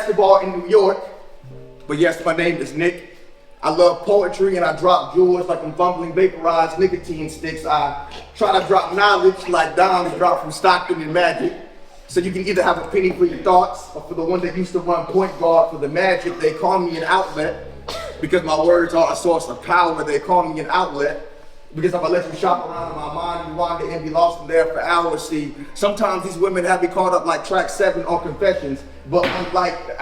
basketball in New York, but yes, my name is Nick. I love poetry and I drop jewels like I'm fumbling vaporized nicotine sticks. I try to drop knowledge like dimes drop from Stockton and Magic. So you can either have a penny for your thoughts, or for the one that used to run point guard for the Magic, they call me an outlet. Because my words are a source of power, they call me an outlet. Because if I let you shop around in my mind, you wander and be lost in there for hours. See, sometimes these women have me caught up like track 7 on Confessions, but unlike, what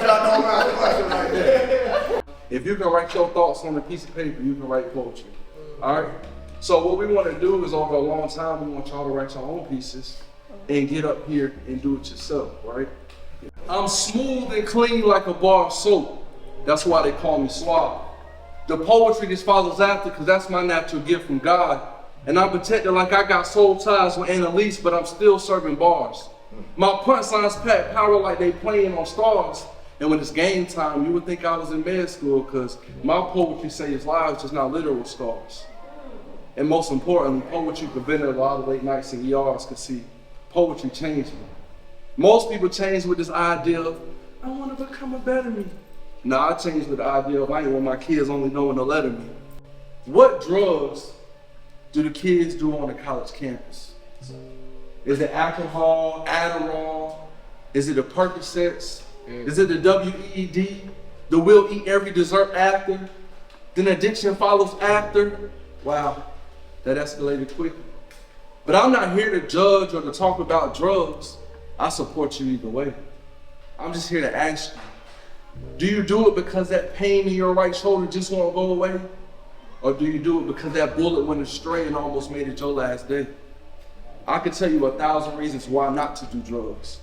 y'all know about the question right there. If you can write your thoughts on a piece of paper, you can write poetry. All right? So what we want to do is over a long time, we want y'all to write your own pieces and get up here and do it yourself, right? I'm smooth and clean like a bar of soap. That's why they call me suave. The poetry just follows after, because that's my natural gift from God. And I'm protected like I got soul ties with Annalise, but I'm still serving bars. My punchlines pack power like they playing on stars. And when it's game time, you would think I was in med school, because my poetry saves lives, just not literal scars. And most importantly, poetry prevented a lot of late nights in ERs, because see, poetry changed me. Most people change with this idea of, I want to become a better me. Nah, I changed with the idea of, I ain't want my kids only knowing the letter me. What drugs do the kids do on the college campus? Is it alcohol, Adderall? Is it the Percocets? Is it the WED? The we'll eat every dessert after? Then addiction follows after? Wow, that escalated quickly. But I'm not here to judge or to talk about drugs. I support you either way. I'm just here to ask you, do you do it because that pain in your right shoulder just won't go away? Or do you do it because that bullet went astray and almost made it your last day? I could tell you 1,000 reasons why not to do drugs.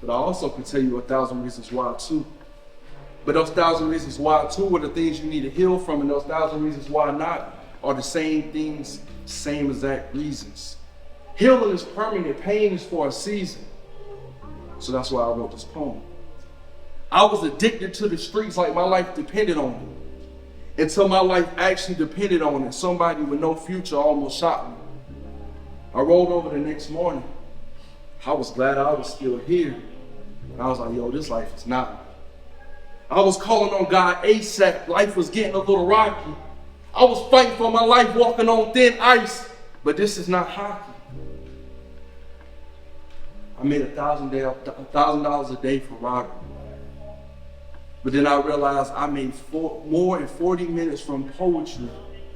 But I also could tell you 1,000 reasons why too. But those 1,000 reasons why too are the things you need to heal from, and those 1,000 reasons why not are the same things, same exact reasons. Healing is permanent, pain is for a season. So that's why I wrote this poem. I was addicted to the streets like my life depended on it. Until my life actually depended on it, somebody with no future almost shot me. I rolled over the next morning. I was glad I was still here. And I was like, yo, this life is not. I was calling on God ASAP. Life was getting a little rocky. I was fighting for my life, walking on thin ice. But this is not hockey. I made $1,000 a day for robbery. But then I realized I made more than 40 minutes from poetry.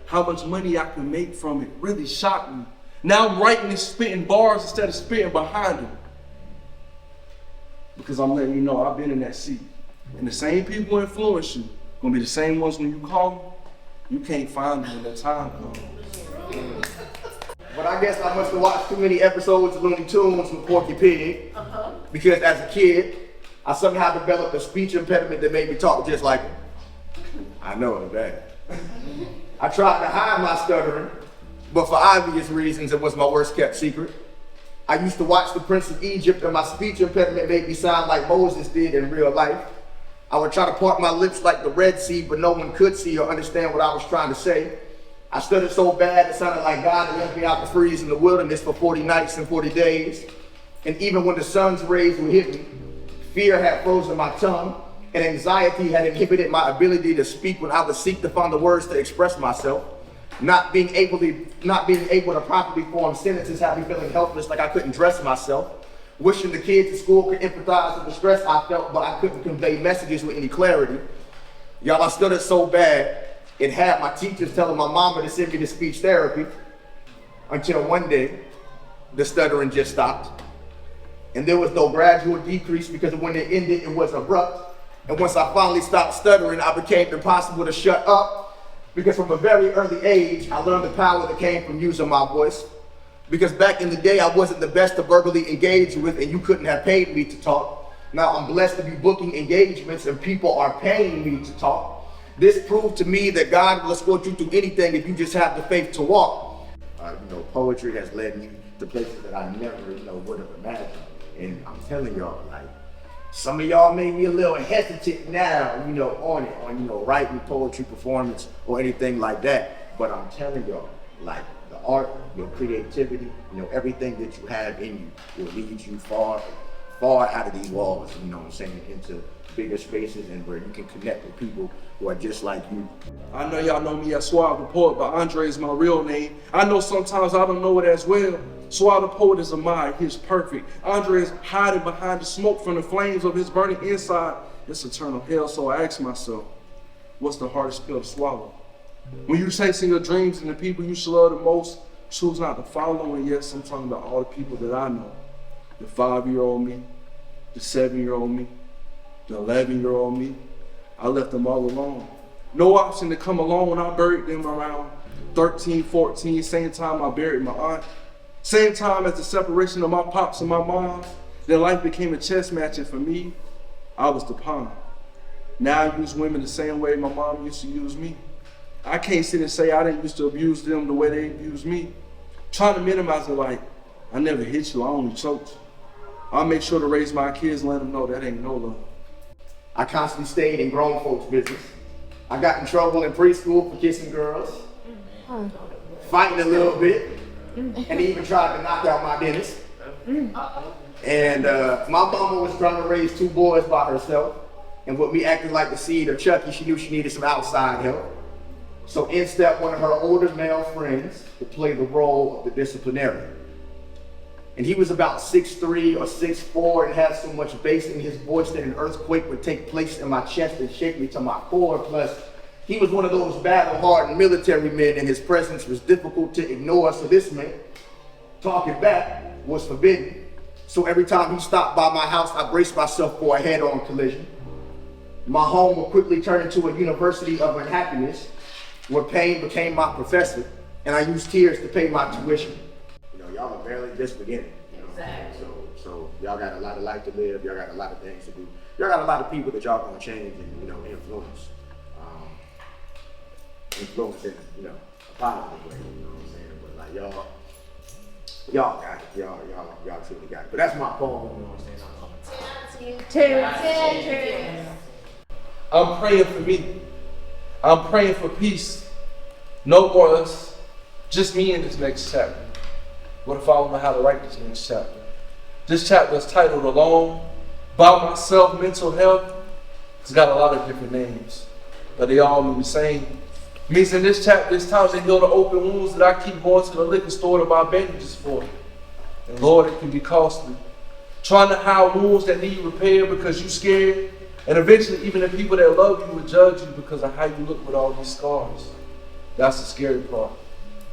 How much money I could make from it really shocked me. Now I'm writing and spitting bars instead of spitting behind them. Because I'm letting you know I've been in that seat. And the same people who influence you gonna be the same ones when you call them. You can't find them when that time comes. But I guess I must have watched too many episodes of Looney Tunes with Porky Pig. Because as a kid, I somehow developed a speech impediment that made me talk just like him. I know it's bad. I tried to hide my stuttering, but for obvious reasons, it was my worst kept secret. I used to watch The Prince of Egypt, and my speech impediment made me sound like Moses did in real life. I would try to part my lips like the Red Sea, but no one could see or understand what I was trying to say. I stuttered so bad it sounded like God had left me out to freeze in the wilderness for 40 nights and 40 days. And even when the sun's rays were hitting me, fear had frozen my tongue, and anxiety had inhibited my ability to speak when I would seek to find the words to express myself. Not being able to properly form sentences had me feeling helpless, like I couldn't dress myself. Wishing the kids at school could empathize with the stress I felt, but I couldn't convey messages with any clarity. Y'all, I stuttered so bad, it had my teachers telling my mama to send me to speech therapy, until one day, the stuttering just stopped. And there was no gradual decrease, because when it ended, it was abrupt. And once I finally stopped stuttering, I became impossible to shut up, because from a very early age, I learned the power that came from using my voice. Because back in the day, I wasn't the best to verbally engage with, and you couldn't have paid me to talk. Now I'm blessed to be booking engagements, and people are paying me to talk. This proved to me that God will escort you through anything if you just have the faith to walk. Poetry has led me to places that I never, would have imagined. And I'm telling y'all, like, some of y'all may be a little hesitant now, on writing poetry performance or anything like that. But I'm telling y'all, like, the art, your creativity, everything that you have in you will lead you far, far out of these walls, you know what I'm saying, into bigger spaces and where you can connect with people who are just like you. I know y'all know me as Suave the Poet, but Andre is my real name. I know sometimes I don't know it as well. Suave the Poet is a mind, he's perfect. Andre is hiding behind the smoke from the flames of his burning inside. It's eternal hell, so I ask myself, what's the hardest pill to swallow? When you're chasing your dreams and the people you should love the most, choose not to follow, and yes, I'm talking about all the people that I know. The 5-year-old me, the 7-year-old me, the 11-year-old me. I left them all alone. No option to come alone. I buried them around 13, 14, same time I buried my aunt. Same time as the separation of my pops and my moms. Then life became a chess match, and for me, I was the pawn. Now I use women the same way my mom used to use me. I can't sit and say I didn't used to abuse them the way they abused me. Trying to minimize it like, I never hit you, I only choked you. I'll make sure to raise my kids and let them know that ain't no love. I constantly stayed in grown folks' business. I got in trouble in preschool for kissing girls, fighting a little bit, and even tried to knock out my dentist. And my mama was trying to raise 2 boys by herself, and with me acting like the seed of Chucky, she knew she needed some outside help. So in stepped one of her older male friends to play the role of the disciplinarian. And he was about 6'3" or 6'4" and had so much bass in his voice that an earthquake would take place in my chest and shake me to my core. Plus, he was one of those battle-hardened military men, and his presence was difficult to ignore. So this meant talking back was forbidden. So every time he stopped by my house, I braced myself for a head-on collision. My home would quickly turn into a university of unhappiness, where pain became my professor, and I used tears to pay my tuition. You know, y'all are barely just beginning. You know? Exactly. So y'all got a lot of life to live. Y'all got a lot of things to do. Y'all got a lot of people that y'all gonna change and, you know, influence. Influence in, you know, a positive way. You know what I'm saying? But like y'all got it. Y'all truly got it. But that's my poem. You know what I'm saying? I'm praying for me. I'm praying for peace. No more us. Just me in this next chapter. What if I don't know how to write this next chapter? This chapter is titled Alone, By Myself, Mental Health. It's got a lot of different names, but they all mean the same. It means in this chapter, it's time to heal the open wounds that I keep going to the liquor store to buy bandages for. And Lord, it can be costly. Trying to hide wounds that need repair because you're scared. And eventually, even the people that love you will judge you because of how you look with all these scars. That's the scary part.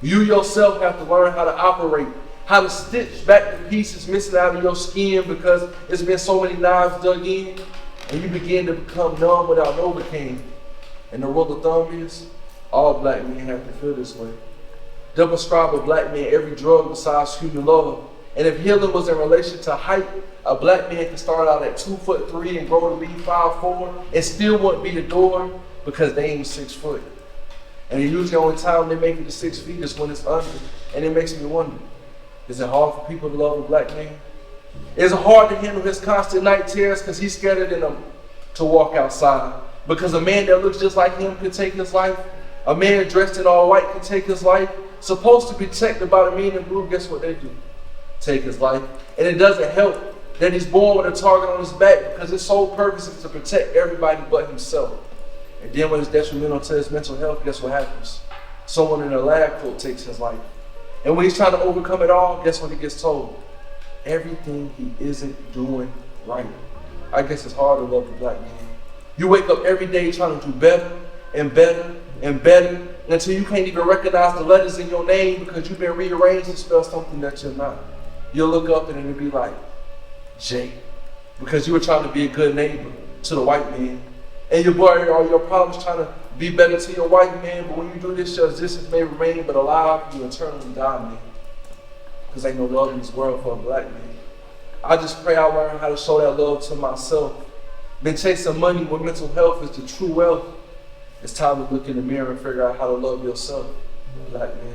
You yourself have to learn how to operate, how to stitch back the pieces missing out of your skin because it's been so many knives dug in, and you begin to become numb without Novocaine. And the rule of thumb is, all black men have to feel this way. They'll prescribe a black man every drug besides human love. And if healing was in relation to height, a black man can start out at 2'3" and grow to be 5'4" and still wouldn't be the door because they ain't 6 foot. And usually the only time they make it to 6 feet is when it's under. And it makes me wonder, is it hard for people to love a black man? Is it hard to handle his constant night terrors because he's scared of them to walk outside? Because a man that looks just like him could take his life. A man dressed in all white could take his life. Supposed to be protected by the men in blue, guess what they do? Take his life. And it doesn't help that he's born with a target on his back because his sole purpose is to protect everybody but himself. And then when it's detrimental to his mental health, guess what happens? Someone in a lab coat takes his life. And when he's trying to overcome it all, guess what he gets told? Everything he isn't doing right. I guess it's hard to love a black man. You wake up every day trying to do better and better and better until you can't even recognize the letters in your name because you've been rearranged to spell something that you're not. You'll look up and it'll be like, J, because you were trying to be a good neighbor to the white man. And your boy or your problems trying to be better to your white man, but when you do this, your existence may remain, but alive, you eternally die, man. Because ain't no love in this world for a black man. I just pray I learn how to show that love to myself. Been chasing money when mental health is the true wealth. It's time to look in the mirror and figure out how to love yourself, black man.